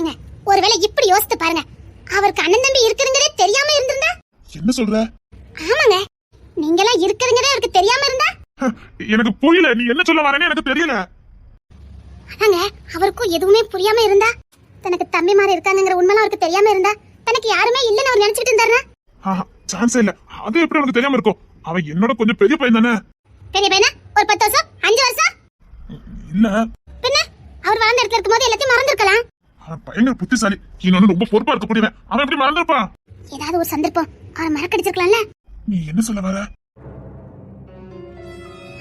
ஏங்க ஒருவேளை இப்படி யோசித்து பாருங்க, அவருக்கு அண்ணன் தம்பி இருக்குதுங்கறே தெரியாம இருந்திருந்தா? என்ன சொல்ற? ஆமாங்க, நீங்கலாம் இருக்குதுங்கறே அவருக்கு தெரியாம இருந்தா? எனக்கு புரியல, நீ என்ன சொல்ல வரேன்னு எனக்கு தெரியல. அதாங்க, அவருக்கும் எதுவுமே புரியாம இருந்தா, தனக்கு தம்பி மாதிரி இருக்காங்கங்கற உண்மைலாம் அவருக்கு தெரியாம இருந்தா, தனக்கு யாருமே இல்லன்னு அவர் நினைச்சிட்டு இருந்தாருனா? சான்ஸ் இல்ல. அது எப்படி அவனுக்கு தெரியாம இருக்கும்? அவன் என்னோட கொஞ்சம் பெரிய பையன் தானே. பெரிய பையனா? ஒரு 10 வருஷம் 5 வருஷம் இல்ல. பின்ன அவர் வளர்ந்த இடத்துல இருக்கும்போது எல்லாத்தையும் மறந்துருக்கலாம். அவன் பயங்கர புத்திசாலி, இன்னொன்னு ரொம்ப பொறுப்பா இருக்க கூடியவன். அவன் எப்படி மறந்துருப்பான்? ஏதாவது ஒரு சந்தர்ப்பம் அவரை மறக்கடிச்சிருக்கலாம்ல. நீ என்ன சொல்ல வர?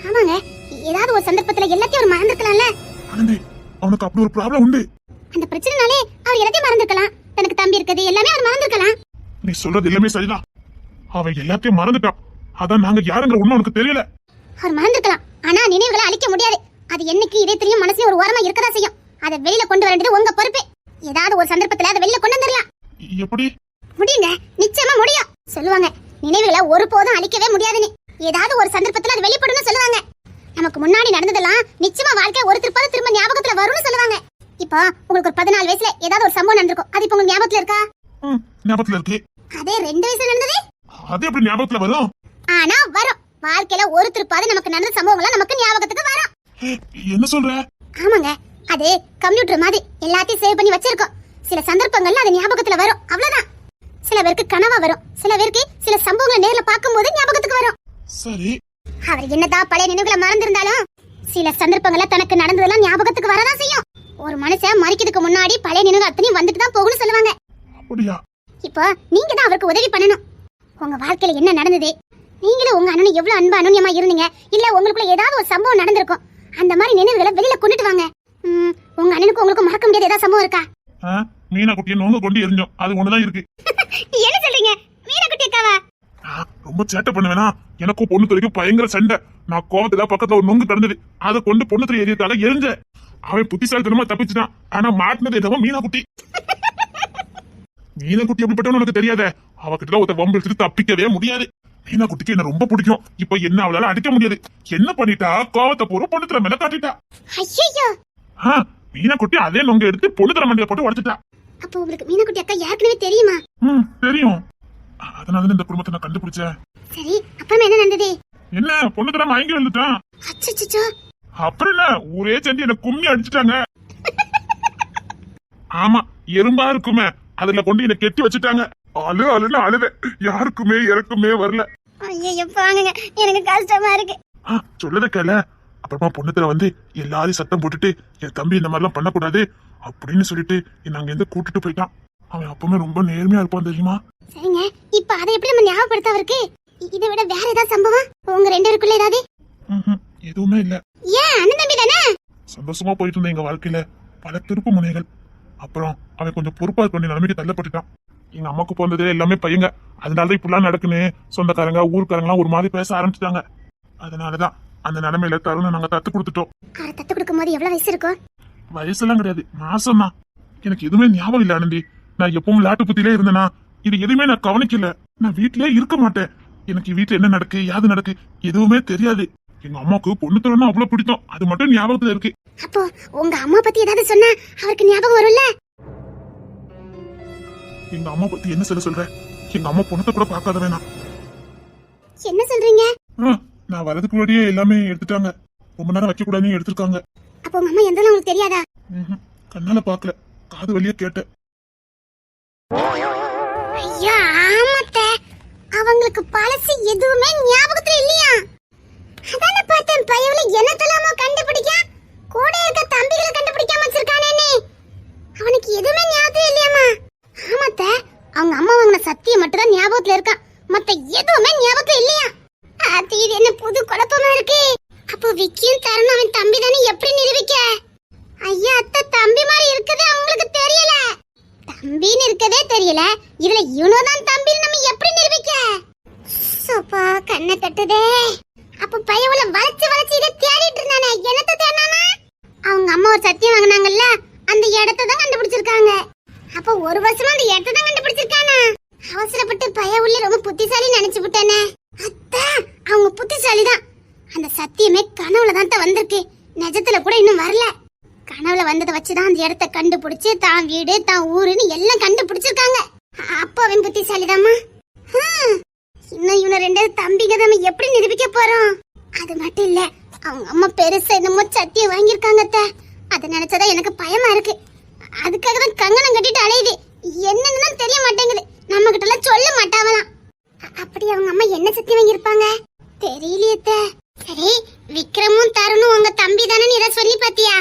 ஆமாங்க, ஏதாவது ஒரு சந்தர்ப்பத்துல எல்லாத்தையும் அவர் மறந்துருக்கலாம்ல. ஆனந்தி, அவனுக்கு அப்படி ஒரு ப்ராப்ளம் உண்டு. அந்த பிரச்சனைனாலே அவர் எல்லாத்தையும் மறந்துருக்கலாம். தனக்கு தம்பி இருக்குது எல்லாமே அவர் மறந்துருக்கலாம். நீ சொல்றது எல்லாமே சரிதான். அவன் எல்லாத்தையும் மறந்துட்டான். அதான் நாங்க யாருங்கிற உண்மை உனக்கு தெரியல. அவர் மறந்துருக்கலாம், ஆனா நினைவுகளை அழிக்க முடியாது. அது என்னைக்கு இதே தெரியும் மனசுல ஒரு ஓரமா இருக்கதா செய்யும். அதை வெளியில கொண்டு வர வேண்டியது உங்க பொறுப்பு. ஏதாவது ஒரு சந்தர்ப்பத்துல அதை வெளியில கொண்டு வந்துடலாம். எப்படி முடியுங்க? நிச்சயமா முடியும். சொல்லுவாங்க, நினைவுகளை ஒருபோதும் அழிக்கவே முடியாதுன்னு. ஏதாவது ஒரு சந்தர்ப்பத்துல அது வெளிப்படும் சொல்லுவாங்க. நமக்கு முன்னாடி நடந்ததெல்லாம் நிச்சயமா வாழ்க்கை ஒரு திரும்ப ஞாபகத்துல வரும்னு சொல்லுவாங்க. இப்போ உங்களுக்கு ஒரு 14 வயசுல ஏதாவது ஒரு சம்பவம் நடந்திருக்கும். அது இப்போ உங்களுக்கு ஞாபகத்துல இருக்கா? ஞாபகத்துல இருக்கு. அதே 2 வயசுல நடந்தது அது எப்படி ஞாபகத்துல வரும்? ஆனா வரும். வாழ்க்கையில ஒரு திருப்பாது நமக்கு நடந்த சம்பவங்களா நமக்கு ஞாபகத்துக்கு வரும். என்ன சொல்ற? ஆமாங்க, அது கம்ப்யூட்டர் மாதிரி எல்லாத்தையும் சேவ் பண்ணி வச்சிருக்கோம். சில சந்தர்ப்பங்கள்ல அது ஞாபகத்துல வரும், அவ்வளவுதான். சில பேருக்கு கனவா வரும், சில பேருக்கு சில சம்பவங்களை நேர்ல பார்க்கும்போது ஞாபகத்துக்கு வரும். சரி, அவர் என்னதான் பழைய நினைவுகளை மறந்திருந்தாலும் சில சந்தர்ப்பங்கள்ல தனக்கு நடந்ததெல்லாம் ஞாபகத்துக்கு வரதான் செய்யும். ஒரு மனுஷன் மரிக்கிறதுக்கு முன்னாடி பழைய நினைவு அத்தனையும் வந்துட்டு தான் போகணும்னு சொல்லுவாங்க. அப்படியா? இப்போ நீங்க தான் அவருக்கு உதவி பண்ணணும். உங்க வாழ்க்கையில என்ன நடந்தது, நீங்களும் உங்க அண்ணனும் எவ்வளவு அன்பு அனுநியமா இருந்தீங்க, இல்ல உங்களுக்குள்ள ஏதாவது ஒரு சம்பவம் நடந்திருக்கும். அந்த மாதிரி நினைவுகளை வெளியில கொண்டுட்டு வாங்க. உங்க அண்ணனுக்கு உங்களுக்கு மறக்க முடியாத ஏதாவது சம்பவம் இருக்கா? மீனா குட்டியை நோங்க கொண்டு எரிஞ்சோம், அது ஒண்ணுதான் இருக்கு. என்ன சொல்றீங்க? மீனா குட்டி அக்காவா? ரொம்ப சேட்டை பண்ணுவேனா? எனக்கும் பொண்ணு துறைக்கும் பயங்கர சண்டை. நான் கோவத்துல பக்கத்துல ஒரு நொங்கு கிடந்தது, அதை கொண்டு பொண்ணு துறை எரியக்காக எரிஞ்ச. அவன் புத்திசாலித்தனமா தப்பிச்சுட்டான். ஆனா மாட்டினது எதோ மீனா குட்டி. மீனா குட்டி எப்படிப்பட்டவனு உனக்கு தெரியாத. அவகிட்ட ஒருத்த வம்பு எடுத்துட்டு தப்பிக்கவே முடியாது. மீனா குட்டிக்கு என்ன ரொம்ப பிடிக்கும். இப்ப என்ன அவளால அடிக்க முடியாது. என்ன பண்ணிட்டா? கோவத்தை பூரா பொண்ணு தர மேல காட்டிட்டா. ஐயோ! மீனா குட்டி அதே நொங்க எடுத்து பொண்ணு தர மண்டியில போட்டு உடைச்சிட்டா. அப்போ உங்களுக்கு மீனா குட்டி அக்கா யாருக்குமே தெரியுமா? தெரியும். அதனால இந்த குடும்பத்தை நான் கண்டுபிடிச்சேன். சரி, அப்புறம் என்ன நடந்தது? என்ன பொண்ணு தர வாங்கி வந்துட்டான். அச்சச்சோ! அப்புறம் என்ன, ஊரே சேர்ந்து என்ன கும்மி அடிச்சுட்டாங்க. ஆமா, எறும்பா இருக்குமே, அதுல கொண்டு என்ன கெட்டி வச்சுட்டாங்க. அழுன்னு அழுத, யாருக்குமே இறக்குமே வரல. ஐயோ பாருங்க, எனக்கு கஷ்டமா இருக்கு. சொல்லத கேள. அப்புறமா பொண்ணுத்துல வந்து எல்லாரையும் சத்தம் போட்டுட்டு என் தம்பி இந்த மாதிரிலாம் பண்ணக்கூடாது அப்படின்னு சொல்லிட்டு என்ன அங்க இருந்து கூட்டிட்டு போயிட்டான். அவன் அப்பவுமே ரொம்ப நேர்மையா இருப்பான் தெரியுமா? சரிங்க, இப்ப அதை எப்படி நம்ம ஞாபகப்படுத்த அவருக்கு? இதை விட வேற ஏதாவது சம்பவம் உங்க 2 பேருக்குள்ள ஏதாவது? எதுவுமே இல்ல. ஏன், அண்ணன் தம்பி தானே? சந்தோஷமா போயிட்டு இருந்த எங்க வாழ்க்கையில பல திருப்பு முனைகள். அப்புறம் அவன் கொஞ்சம் பொறுப்பா இருக்க வேண்டிய நிலைமைக்கு தள்ளப்பட்டுட்டான். எங்க அம்மாக்கு பிறந்தது எல்லாமே பையங்க. அதனாலதான் இப்படிலாம் நடக்குன்னு சொந்தக்காரங்க ஊருக்காரங்களாம் ஒரு மாதிரி பேச ஆரம்பிச்சுட்டாங்க. அதனாலதான் அந்த நிலைமையில தருணை நாங்க தத்து கொடுத்துட்டோம். தத்து கொடுக்கும் போது எவ்வளவு வயசு இருக்கும்? வயசுலாம் கிடையாது, மாசம் தான். எனக்கு எதுவுமே ஞாபகம் இல்ல ஆனந்தி. நான் எப்பவும் லாட்டு புத்திலே இருந்தேனா, இது எதுவுமே நான் கவனிக்கல. நான் வீட்லயே இருக்க மாட்டேன். எனக்கு வீட்டுல என்ன நடக்கு யாது நடக்கு எதுவுமே தெரியாது. எங்க அம்மாவுக்கு பொண்ணு தரணும் அவ்வளவு பிடிக்கும், அது மட்டும் ஞாபகத்துல இருக்கு. அப்போ உங்க அம்மா பத்தி ஏதாவது சொன்னா அவருக்கு ஞாபகம் வரும்ல? எங்க அம்மா பத்தி என்ன சொல்ற? எங்க அம்மா பொண்ணத்தை கூட பார்க்காத வேணாம். என்ன சொல்றீங்க? நான் வரதுக்கு முன்னாடியே எல்லாமே எடுத்துட்டாங்க. ரொம்ப நேரம் வைக்க கூடாதுன்னு எடுத்திருக்காங்க. அப்போ உங்க அம்மா எந்த உங்களுக்கு தெரியாதா? கண்ணால பாக்கல, காது வழியா கேட்டேன். ஐயா ஆமாத்தே, அவங்களுக்கு பழசு எதுவுமே ஞாபகத்துல இல்லையா? அதான பார்த்தேன், பையவுல என்னத்தலாமோ கண்டுபிடிக்க, கூட இருக்க தம்பிகளை கண்டுபிடிக்காம வச்சிருக்கானே. அவனுக்கு எதுவுமே ஞாபகம் இல்லையாமா? ஆமாத்தே, அவங்க அம்மா வாங்கின சத்தியம் மட்டும் தான் ஞாபகத்துல இருக்கான், மத்த எதுவுமே ஞாபகத்துல இல்லையா? அது இது என்ன புது குழப்பமா இருக்கு. அப்போ விக்கியும் தரணும் அவன் தம்பி தானே, எப்படி நிரூபிக்க? ஐயா அத்தை, தம்பி மாதிரி இருக்கதே அவங்களுக்கு தெரியல. தம்பின்னு இருக்கதே தெரியல, இதுல இவனோதான் தம்பின்னு நம்ம எப்படி நிரூபிக்க? சோப்பா கண்ணை தட்டுதே. அப்ப பையவுல வளைச்சு இதை தேடிட்டு இருந்தானே, என்னத்த தேடினானா? அவங்க அம்மா ஒரு சத்தியம் வாங்கினாங்கல்ல, அந்த இடத்தை தான் கண்டுபிடிச்சிருக்காங்க. அப்ப ஒரு வருஷமா அந்த இடத்தை தான் கண்டுபிடிச்சிருக்கானா? அவசரப்பட்டு பையவுள்ள ரொம்ப புத்திசாலி நினைச்சு விட்டானே. அத்தா, அவங்க புத்திசாலிதான். அந்த சத்தியமே கனவுல தான் வந்திருக்கு, நிஜத்துல கூட இன்னும் வரல. கனவுல வந்ததை வச்சுதான் அந்த இடத்த கண்டுபிடிச்சு தான் வீடு தான் ஊருன்னு எல்லாம் கண்டுபிடிச்சிருக்காங்க. அப்போ அவன் புத்திசாலிதாம்மா. இன்னும் இவனை ரெண்டு தம்பிங்க நம்ம எப்படி நிரூபிக்க போறோம்? அது மட்டும் இல்ல, அவங்க அம்மா பெருசா என்னமோ சட்டியை வாங்கியிருக்காங்க அத்தை. அதை நினைச்சதா எனக்கு பயமா இருக்கு. அதுக்காக தான் கங்கணம் கட்டிட்டு அலையுது. என்னன்னு தெரிய மாட்டேங்குது. நம்ம கிட்ட எல்லாம் சொல்ல மாட்டாவலாம். அப்படி அவங்க அம்மா என்ன சத்தி வாங்கியிருப்பாங்க தெரியலையே அத்தை. சரி, விக்ரமும் தருணும் உங்க தம்பி தானே, நீ இதை சொல்லி பாத்தியா?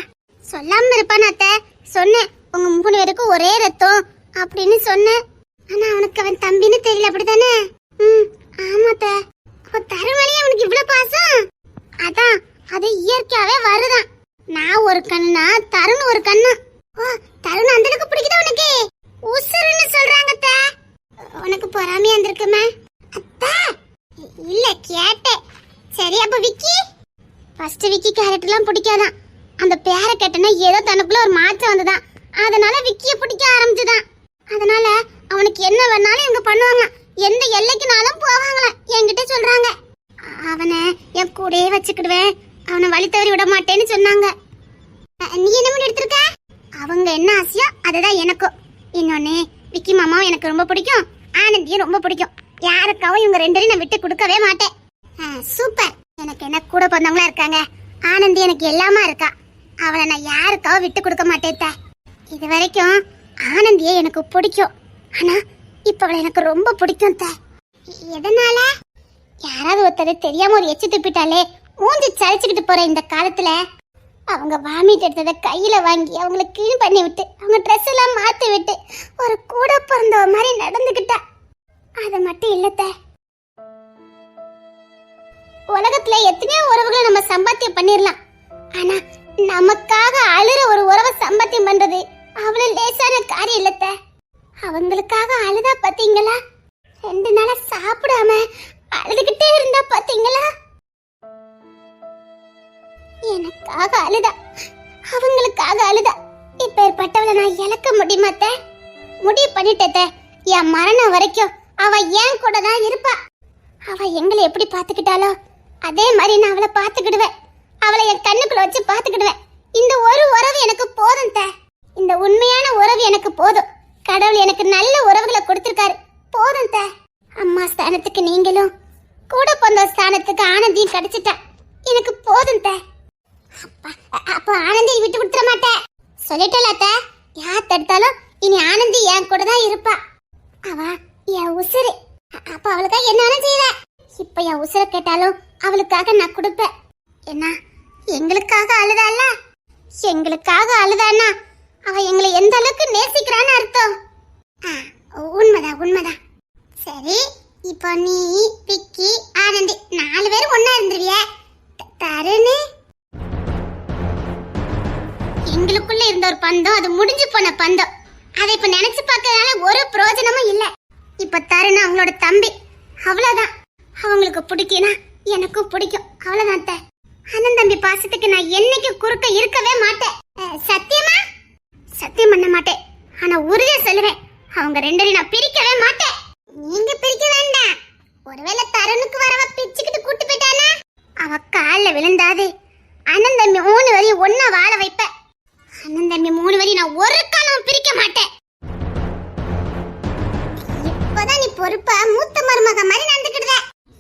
சொல்லாம இருப்பான அத்தை. சொன்னேன், உங்க 3 பேருக்கும் ஒரே ரத்தம் அப்படின்னு சொன்னேன். ஆனா அவனுக்கு அவன் தம்பின்னு தெரியல, அப்படித்தானே? ஆமா அத்தை. அப்ப தருமலையே அவனுக்கு இவ்வளவு பாசம்? அதான், அது இயற்கையாவே வருதான். நான் ஒரு கண்ணா, தருண் ஒரு கண்ணா. ஓ, தருண் அந்த அளவுக்கு பிடிக்குதா உனக்கு? உசுருன்னு சொல்றாங்க அத்தை. உனக்கு பொறாமையா இருந்திருக்குமே அத்தை? இல்ல, கேட்டேன். சரி, அப்ப விக்கி? ஃபர்ஸ்ட் விக்கி கேரக்டர்லாம் பிடிக்காதான். அந்த பேரை கேட்டனா ஏதோ தனக்குள்ள ஒரு மாற்றம் வந்துதான். அதனால விக்கிய பிடிக்க ஆரம்பிச்சுதான். அதனால அவனுக்கு என்ன வேணாலும் இவங்க பண்ணுவாங்க. எந்த எல்லைக்குனாலும் போவாங்களாம் என்கிட்ட சொல்றாங்க. அவனை என் கூடயே வச்சுக்கிடுவேன், அவனை வழி தவறி விட மாட்டேன்னு சொன்னாங்க. நீ என்ன பண்ணி எடுத்திருக்க? அவங்க என்ன ஆசையோ அதுதான் எனக்கும். இன்னொன்னு, விக்கி மாமாவும் எனக்கு ரொம்ப பிடிக்கும், ஆனந்தியும் ரொம்ப பிடிக்கும். யாருக்காவும் இவங்க 2 பேரையும் நான் விட்டு கொடுக்கவே மாட்டேன். சூப்பர். எனக்கு என்ன கூட பிறந்தவங்களா இருக்காங்க. ஆனந்தி எனக்கு எல்லாமா இருக்கா. அவளை நான் யாருக்காவும் விட்டு கொடுக்க மாட்டேன். இது வரைக்கும் ஆனந்தியே எனக்கு பிடிக்கும். ஆனா இப்ப அவளை எனக்கு ரொம்ப பிடிக்கும். எதனால? யாராவது ஒருத்தர் தெரியாம ஒரு எச்சு துப்பிட்டாலே மூஞ்சி சரிச்சுக்கிட்டு போற இந்த காலத்துல அவங்க வாமிட் எடுத்ததை கையில வாங்கி அவங்களை கிளீன் பண்ணி விட்டு அவங்க ட்ரெஸ் எல்லாம் மாத்தி விட்டு ஒரு கூட பிறந்தவ மாதிரி நடந்துகிட்டா. அது மட்டும் இல்ல, உலகத்துல எத்தனையோ உறவுகளை நம்ம சம்பாத்தியம் பண்ணிடலாம். ஆனா நமக்காக அழுற ஒரு உறவை சம்பாத்தியம் பண்றது அவ்வளவு லேசான காரியம் இல்ல. அவங்களுக்காக அழுதா பாத்தீங்களா? 2 நாளா சாப்பிடாம அழுதுகிட்டே இருந்தா பாத்தீங்களா? எனக்காக அழுதா, அவங்களுக்காக அழுதா. இப்பேற்பட்டவளை நான் இழக்க முடியுமா? முடிவு பண்ணிட்டேன். என் மரணம் வரைக்கும் அவ ஏன் கூட தான் இருப்பா. அவ எங்களை எப்படி பாத்துக்கிட்டாலோ அதே மாதிரி நான் அவளை பாத்துக்கிடுவேன். அவளை என் கண்ணுக்குள்ள வச்சு பாத்துக்கிடுவேன். இந்த ஒரு உறவு எனக்கு போதும். இந்த உண்மையான உறவு எனக்கு போதும். கடவுள் எனக்கு நல்ல உறவுகளை கொடுத்திருக்காரு, போதும். அம்மா ஸ்தானத்துக்கு நீங்களும், கூட பிறந்த ஸ்தானத்துக்கு ஆனந்தியும் கிடைச்சிட்டா. எனக்கு போதும். அப்ப ஆனந்தியை விட்டு கொடுத்துட மாட்டேன் சொல்லிட்டல. யார் தடுத்தாலும் இனி ஆனந்தி என் கூட தான் இருப்பா. அவ என் உசுரு. அப்ப அவளுக்காக என்ன வேணும் செய்யற? இப்ப என் உசுர கேட்டாலும் அவளுக்காக நான் கொடுப்பேன். என்ன, எங்களுக்காக அழுதால? எங்களுக்காக அழுதானா அவ எங்களை எந்த அளவுக்கு நேசிக்கிறான்னு அர்த்தம். உண்மைதான், உண்மைதான். சரி, இப்போ நீ, விக்கி, ஆனந்தி 4 பேரும் ஒன்னா இருந்துருவிய. தருணு, எங்களுக்குள்ள இருந்த ஒரு பந்தம் அது முடிஞ்சு போன பந்தம். அதை இப்ப நினைச்சு பார்க்கறதுனால ஒரு பிரயோஜனமும் இல்ல. இப்ப தருண் அவங்களோட தம்பி, அவ்வளவுதான். அவங்களுக்கு பிடிக்கும்னா எனக்கும் பிடிக்கும், அவ்வளவுதான். அண்ணன் தம்பி பாசத்துக்கு நான் என்னைக்கு குறுக்க இருக்கவே மாட்டேன். சத்தியமா? சத்தியம் பண்ண மாட்டேன். ஆனா உறுதியா சொல்லுவேன், அவங்க 2 பேரையும் நான் பிரிக்கவே மாட்டேன். நீங்க பிரிக்க வேண்டாம். ஒருவேளை தருணுக்கு வரவ பிச்சுக்கிட்டு கூட்டு போயிட்டானா அவ காலில் விழுந்தாது. அண்ணன் தம்பி 3 பேரையும் ஒன்னா வாழ வைப்பேன். அண்ணன் தம்பி 3 பேரையும் நான் ஒரு காலம் பிரிக்க மாட்டேன். இப்பதான் நீ பொறுப்பா மூத்த மருமக மாதிரி நடந்துக்கிட்ட.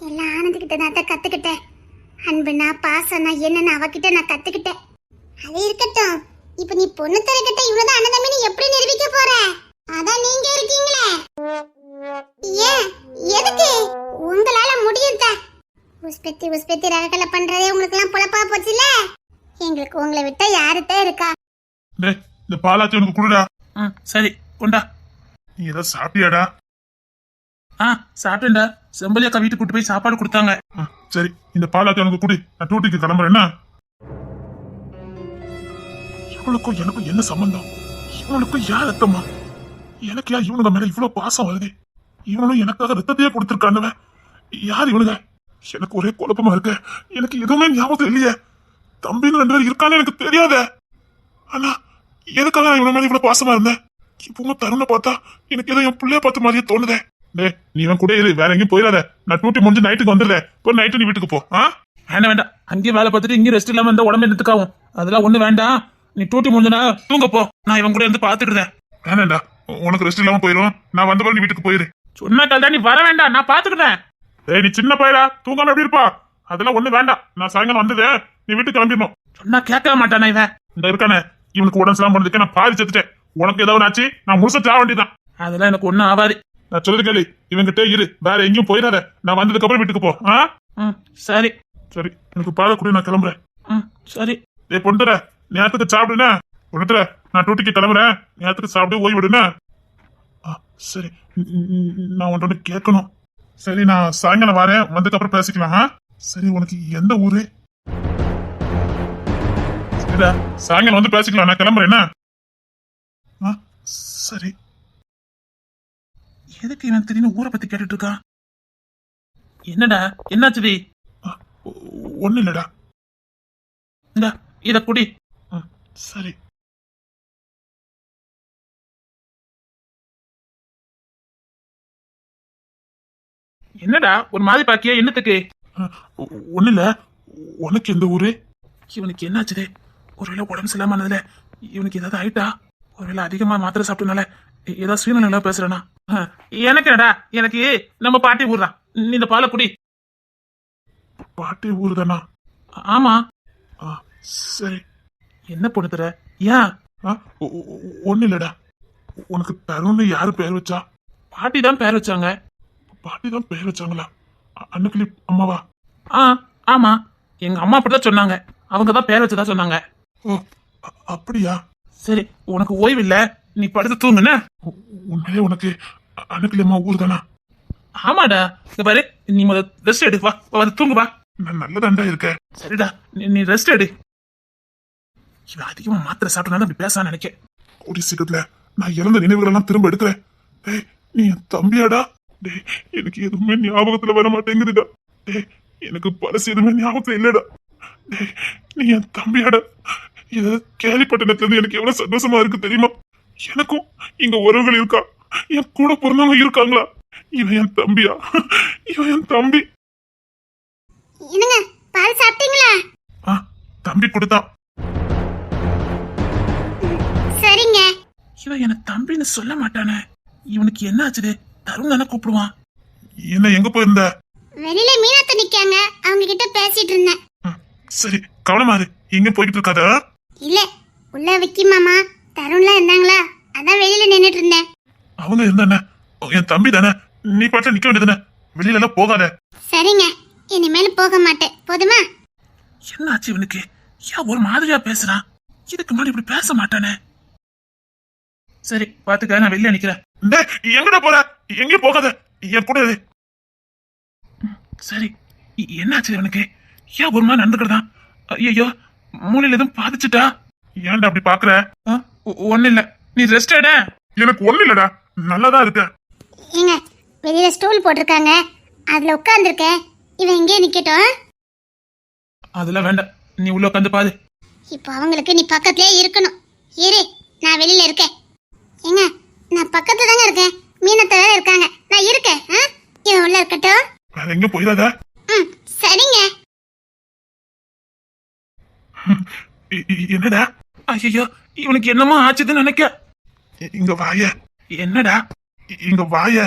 எல்லாம் ஆனந்துகிட்ட தான் கத்துக்கிட்டேன். அன்புனா பாசம்னா என்னன்னு அவகிட்ட நான் கத்துக்கிட்டேன். அது இருக்கட்டும், இப்ப நீ பொண்ணு தரக்கிட்ட இவ்வளவுதான் அண்ணன் தம்பி நீ எப்படி நிரூபிக்க போற? அதான் நீங்க இருக்கீங்களே. ஏன், எதுக்கு? உங்களால முடியும். உஸ்பெத்தி ரகக்கலை பண்றதே உங்களுக்கு எல்லாம் பொழப்பா போச்சுல. எங்களுக்கு உங்களை விட்டா யாருதான் இருக்கா? இந்த பாலாச்சி உனக்கு குடுடா. சரி, கொண்டா. நீ ஏதோ சாப்பிட்டியாடா? சாப்பிட்டேன்டா. செம்பலி அக்கா வீட்டுக்கு கூட்டு போய் சாப்பாடு கொடுத்தாங்க. சரி, இந்த பாலாச்சி உனக்கு குடி. நான் டூட்டிக்கு கிளம்புறேன்னா. இவனுக்கும் எனக்கும் என்ன சம்பந்தம்? இவனுக்கும் யார் ரத்தமா? எனக்கு யார் இவனுங்க மேல இவ்வளவு பாசம் வருது? இவனும் எனக்காக ரத்தத்தையே கொடுத்திருக்கானுவன். யார் இவனுங்க? எனக்கு ஒரே குழப்பமா இருக்கு. எனக்கு எதுவுமே ஞாபகம் இல்லையே. தம்பின்னு 2 பேர் இருக்கான்னு எனக்கு தெரியாத. ஆனா எதுக்காக நான் இவன மேல இவ்வளவு பாசமா இருந்தேன்? இப்போ தருணை பார்த்தா எனக்கு ஏதோ என் பிள்ளைய பார்த்த மாதிரியே தோணுதே. நீ இவன் கூட இரு, வேற எங்கேயும் போயிடாத. நான் டியூட்டி முடிஞ்சு நைட்டுக்கு வந்துடுறேன். இப்போ நைட்டு நீ வீட்டுக்கு போ. வேண்டாம் வேண்டாம், அங்கேயே வேலை பார்த்துட்டு இங்கே ரெஸ்ட் இல்லாம இருந்தா உடம்பு எடுத்துக்காவும். அதெல்லாம் ஒண்ணு வேண்டாம். நீ டூட்டி முடிஞ்சனா தூங்க போ. நான் இவன் கூட இருந்து பாத்துக்கிட்டேன். வேணாண்டா, உனக்கு ரெஸ்ட் இல்லாம போயிரும். நான் வந்த பிறகு நீ வீட்டுக்கு போயிரு. சொன்ன கல்தான், நீ வர வேண்டாம், நான் பாத்துக்கிட்டேன். ஏய், நீ சின்ன பையடா, தூங்காம எப்படி இருப்பா? அதெல்லாம் ஒண்ணு வேண்டாம். நான் சாயங்காலம் வந்ததே நீ வீட்டுக்கு கிளம்பிடணும். சொன்னா கேட்க மாட்டானா இவன்? இந்த இருக்கானே, இவனுக்கு உடம்பு சரியில்லாம போனதுக்கு நான் பாதி செத்துட்டேன். உனக்கு ஏதாவது ஆச்சு நான் முழுசா சாக வேண்டியதான். அதெல்லாம் எனக்கு ஒண்ணும் ஆகாது. நான் சொல்றது கேளு, இவங்கிட்டே இரு, வேற எங்கேயும் போயிடாத. நான் வந்ததுக்கு அப்புறம் வீட்டுக்கு போ. சரி சரி, எனக்கு பாலை கூட நான் கிளம்புறேன். சரி. ஏய் பொண்ணுற, நேரத்துக்கு சாப்பிடுன. பொண்ணுற, நான் டூட்டிக்கு கிளம்புறேன். நேரத்துக்கு சாப்பிட்டு ஓய்விடுன. சரி, நான் ஒன்று கேட்கணும். சரி, நான் சாயங்காலம் வரேன், வந்ததுக்கு அப்புறம் பேசிக்கலாம். சரி, உனக்கு எந்த ஊரு? சரிடா, சாயங்காலம் வந்து பேசிக்கலாம். நான் கிளம்புறேன். என்ன? சரி. எதுக்கு இவன் திடீர்னு ஊரை பத்தி கேட்டுட்டு இருக்கான்? என்னடா, என்னாச்சுடி? ஒண்ணு இல்லடா. இந்த இத குடி. சரி. என்னடா ஒரு மாதிரி பாக்கியா? என்னத்துக்கு? ஒண்ணு இல்ல. உனக்கு எந்த ஊரு? இவனுக்கு என்னாச்சுதே? ஒருவேளை உடம்பு சரியில்லாம இவனுக்கு ஏதாவது ஆயிட்டா? ஒருவேளை அதிகமா மாத்திரை சாப்பிட்டனால ஏதாவது சூழ்நிலை பேசுறேனா? எனக்கு என்னடா, எனக்கு நம்ம பாட்டி ஊர்தான். நீ இந்த பாலை குடி. பாட்டி ஊரு தானா? ஆமா. சரி. என்ன பொண்ணு தர? ஏன்? ஒண்ணு இல்லடா. உனக்கு தருண்னு யாரு பேர் வச்சா? பாட்டி தான் பேர் வச்சாங்க. பாட்டி தான் பேர் வச்சாங்களா? அன்னைக்கு அம்மாவா? ஆமா, எங்க அம்மா அப்படிதான் சொன்னாங்க. அவங்க தான் பேர் வச்சதா சொன்னாங்க. ஓ, அப்படியா? சரி, உனக்கு ஓய்வு இல்ல, நீ படுத்து தூங்குன. உண்மையிலே உனக்கு அன்னைக்கு அம்மா ஊர் தானா? ஆமாடா. இங்க பாரு, நீ ரெஸ்ட் எடு. வா வந்து தூங்கு வா. நான் நல்லதாண்டா இருக்க. சரிடா, நீ ரெஸ்ட் எடு. இவன் அதிகமா மாத்திரை சாப்பிட்டனால அப்படி பேசான்னு நினைக்க. கூடி சீக்கிரத்துல நான் இறந்த நினைவுகள் எல்லாம் திரும்ப எடுக்கிறேன். டேய், நீ என் தம்பியாடா? டேய், எனக்கு எதுவுமே ஞாபகத்துல வர மாட்டேங்குதுடா. டேய், எனக்கு பழசு எதுவுமே ஞாபகத்துல இல்லடா. டேய், நீ என் தம்பியாடா? இத கேள்விப்பட்டனத்துல இருந்து எனக்கு எவ்வளவு சந்தோஷமா இருக்கு தெரியுமா? எனக்கும் இங்க உறவுகள் இருக்கா, என் கூட பிறந்தவங்க இருக்காங்களா? இவன் என் தம்பியா? இவன் என் தம்பி. என்னங்க, பால் சாப்பிட்டீங்களா? தம்பி கொடுத்தான். சரிங்க. இவன் என்ன தம்பின்னு சொல்ல மாட்டானே. இவனுக்கு என்ன ஆச்சுது? தருண் தானே கூப்பிடுவான். என்ன, எங்க போயிருந்த? வெளியில மீனாத்த நிக்காங்க, அவங்க கிட்ட பேசிட்டு இருந்தேன். சரி, கவனமா இரு. எங்க போய்கிட்டு இருக்காத? இல்ல, உள்ள விக்கி மாமா தருண்லாம் இருந்தாங்களா, அதான் வெளியில நின்னுட்டு இருந்தேன். அவங்க இருந்தானே, என் தம்பி தானே. நீ பாட்டு நிக்க வேண்டியதானே, வெளியில எல்லாம் போகாத. சரிங்க, இனிமேல் போக மாட்டேன், போதுமா? என்ன ஆச்சு இவனுக்கு? ஏன் ஒரு மாதிரியா பேசுறான்? இதுக்கு முன்னாடி இப்படி பேச மாட்டானே. சரி, பாத்துக்க, நான் வெளியில நிக்கிறேன். எங்கடா போற? எங்கேயும் போகாத, என் கூட இரு. சரி, என்னாச்சு இவனுக்கு? ஏன் ஒரு மாதிரி நடந்துக்கிறதா? ஐயோ, மூளையில எதுவும் பாதிச்சுட்டா? ஏன்டா அப்படி பாக்குற? ஒண்ணு இல்ல, நீ ரெஸ்ட் எடு. எனக்கு ஒண்ணு இல்லடா, நல்லாதான் இருக்க. ஏங்க, வெளியில ஸ்டூல் போட்டிருக்காங்க, அதுல உட்கார்ந்துருக்கேன். இவன் இங்கே நிக்கட்டும். அதெல்லாம் வேண்டாம், நீ உள்ள உட்காந்து பாரு. இப்போ அவங்களுக்கு நீ பக்கத்துலயே இருக்கணும். இரு, நான் வெளியில இருக்கேன். ஏங்க, நான் பக்கத்துல தாங்க இருக்கேன். மீனத்தை வேற இருக்காங்க, நான் இருக்கேன். இவன் உள்ள இருக்கட்டும். வேற எங்க போயிடாத. சரிங்க. என்னடா? ஐயோ, இவனுக்கு என்னமோ ஆச்சுதுன்னு நினைக்க. இங்க வாய. என்னடா? இங்க வாய.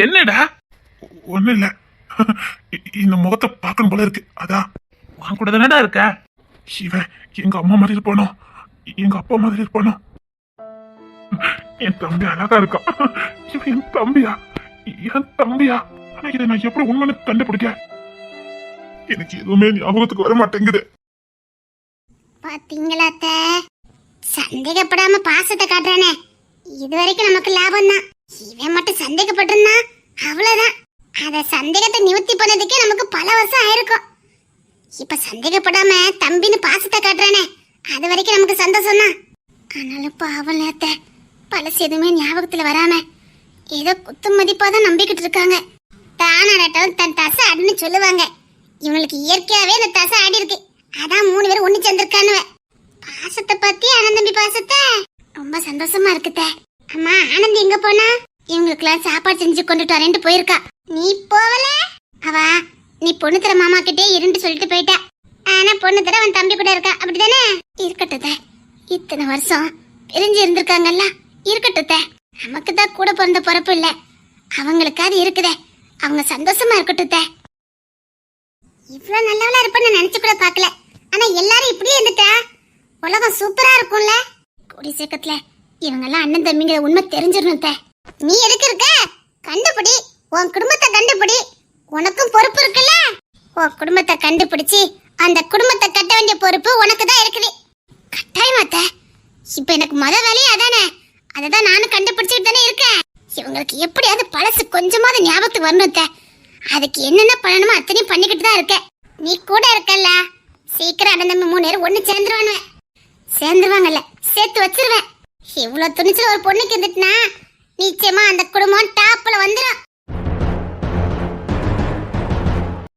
என்னடா? ஒண்ணு இல்ல, இந்த முகத்தை பார்க்கணும் போல இருக்கு, அதான். உன் கூட தானடா இருக்க. இவன் எங்க அம்மா மாதிரி இருப்பானோ, எங்க அப்பா மாதிரி இருப்பானோ? என் தம்பி அழகா இருக்கான். இவன் என் தம்பியா? என் தம்பியா? ஆனா இதை நான் எப்படி உண்மைன்னு கண்டுபிடிக்க? எனக்கு எதுவுமே ஞாபகத்துக்கு வர மாட்டேங்குது. பாத்தீங்களா அத்தை? சந்தேகப்படாம பாசத்தை காட்டுறானே, இது வரைக்கும் நமக்கு லாபம் தான். இவன் மட்டும் சந்தேகப்பட்டிருந்தா அவ்வளவுதான். அத சந்தேகத்தை நிவர்த்தி பண்ணதுக்கே நமக்கு பல வருஷம் ஆயிருக்கும். இப்ப சந்தேகப்படாம தம்பின்னு பாசத்தை காட்டுறானே, அது வரைக்கும் நமக்கு சந்தோஷம் தான். ஆனாலும் பாவம் அத்தை, பழசு எதுவுமே ஞாபகத்துல வராம ஏதோ குத்து மதிப்பாதான் நம்பிக்கிட்டு இருக்காங்க. தானாடட்டும் தன் தசை ஆடுன்னு சொல்லுவாங்க. இவங்களுக்கு இயற்கையாவே இந்த தசை ஆடி இருக்கு, அதான் 3 பேரும் ஒண்ணு சேர்ந்திருக்கானுவ. பாசத்தை பத்தி ஆனந்தம்பி பாசத்தை ரொம்ப சந்தோஷமா இருக்குதே. அம்மா, ஆனந்தி எங்க போனா? இவங்களுக்குலாம் சாப்பாடு செஞ்சு கொண்டுட்டு வரேன்ட்டு போயிருக்கா. நீ போவல? அவ நீ பொண்ணு தர மாமா கிட்டே இருண்டு சொல்லிட்டு போயிட்டா. ஆனா பொண்ணு தர அவன் தம்பி கூட இருக்கா அப்படிதானே? இருக்கட்டும். இத்தனை வருஷம் பிரிஞ்சு இருந்திருக்காங்கல்ல, இருக்கட்டும். நமக்கு தான் கூட பிறந்த பொறுப்பு இல்ல, அவங்களுக்கு அது இருக்குதே, அவங்க சந்தோஷமா இருக்கட்டும். இவ்வளவு நல்லவளா இருப்பேன்னு நினைச்சு கூட பாக்கல. ஆனா எல்லாரும் இப்படியே இருந்துட்டா உலகம் சூப்பரா இருக்கும்ல. கூடி சீக்கிரத்துல இவங்க எல்லாம் அண்ணன் தம்பிங்கிற உண்மை தெரிஞ்சிடணும். நீ எதுக்கு இருக்க? கண்டுபிடி, உன் குடும்பத்தை கண்டுபிடி. உனக்கும் பொறுப்பு இருக்குல்ல. உன் குடும்பத்தை கண்டுபிடிச்சு அந்த குடும்பத்தை கட்ட வேண்டிய பொறுப்பு உனக்கு தான் இருக்குது. கட்டாயமாத்த. இப்ப எனக்கு முத வேலையே அதானே, அததான் நானும் கண்டுபிடிச்சிட்டு தானே இருக்கேன். இவங்களுக்கு எப்படியாவது பழசு கொஞ்சமாவது ஞாபகத்துக்கு வரணும். அதுக்கு என்னென்ன பண்ணணுமோ அத்தனையும் பண்ணிக்கிட்டு தான் இருக்கேன். நீ கூட இருக்கல்ல, சீக்கிரம் அண்ணன் தம்பி 3 பேரும் ஒண்ணு சேர்ந்துருவாங்கல்ல, சேர்த்து வச்சிருவேன். இவ்வளவு துணிச்சல் ஒரு பொண்ணுக்கு இருந்துட்டுனா நிச்சயமா அந்த குடும்பம் டாப்ல வந்துடும்.